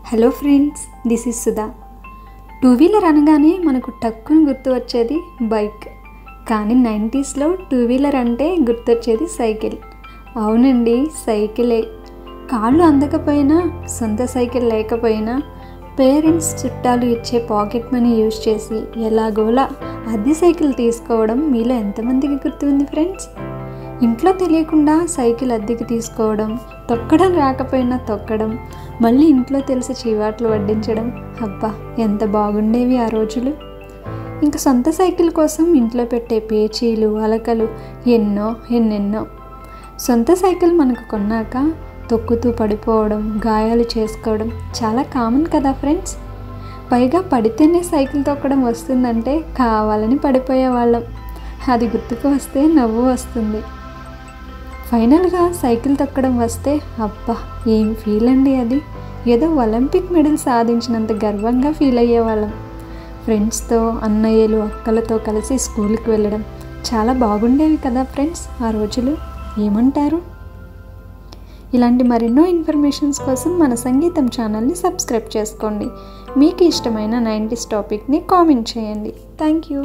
Hello friends, this is Sudha. Two wheeler అనగానే మనకు టక్కుని గుర్తు వచ్చేది బైక్. కానీ 90sలో టూ వీలర్ అంటే గుర్తొచ్చేది సైకిల్. అవునండి, సైకిలే. కాళ్ళు అందకపోయినా, సొంత సైకిల్ లేకపోయినా పేరెంట్స్ చుట్టాలు ఇచ్చే పాకెట్ మనీ యూజ్ చేసి ఎలాగోలా అద్దె సైకిల్ తీసుకోవడం మీలో ఎంతమందికి గుర్తు ఉంది ఫ్రెండ్స్? ఇంట్లో తెలియకుండా సైకిల్ అద్దెకి తీసుకోవడం, తొక్కడం రాకపోయినా తొక్కడం, మళ్ళీ ఇంట్లో తెలిసి చీవాట్లు వడ్డించడం. అబ్బా, ఎంత బాగుండేవి ఆ రోజులు. ఇంకా సొంత సైకిల్ కోసం ఇంట్లో పెట్టే పేచీలు, అలకలు ఎన్నెన్నో. సొంత సైకిల్ మనకు కొన్నాక తొక్కుతూ పడిపోవడం, గాయాలు చేసుకోవడం చాలా కామన్ కదా ఫ్రెండ్స్. పైగా పడితేనే సైకిల్ తొక్కడం వస్తుందంటే కావాలని పడిపోయేవాళ్ళం. అది గుర్తుకు వస్తే నవ్వు వస్తుంది. ఫైనల్గా సైకిల్ తొక్కడం వస్తే అబ్బా, ఏం ఫీల్ అండి అది. ఏదో ఒలింపిక్ మెడల్ సాధించినంత గర్వంగా ఫీల్ అయ్యేవాళ్ళం. ఫ్రెండ్స్తో, అన్నయ్యలు, అక్కలతో కలిసి స్కూల్కి వెళ్ళడం చాలా బాగుండేవి కదా ఫ్రెండ్స్ ఆ రోజులు. ఏమంటారు? ఇలాంటి మరెన్నో ఇన్ఫర్మేషన్స్ కోసం మన సంగీతం ఛానల్ని సబ్స్క్రైబ్ చేసుకోండి. మీకు ఇష్టమైన 90s టాపిక్ని కామెంట్ చేయండి. Thank you.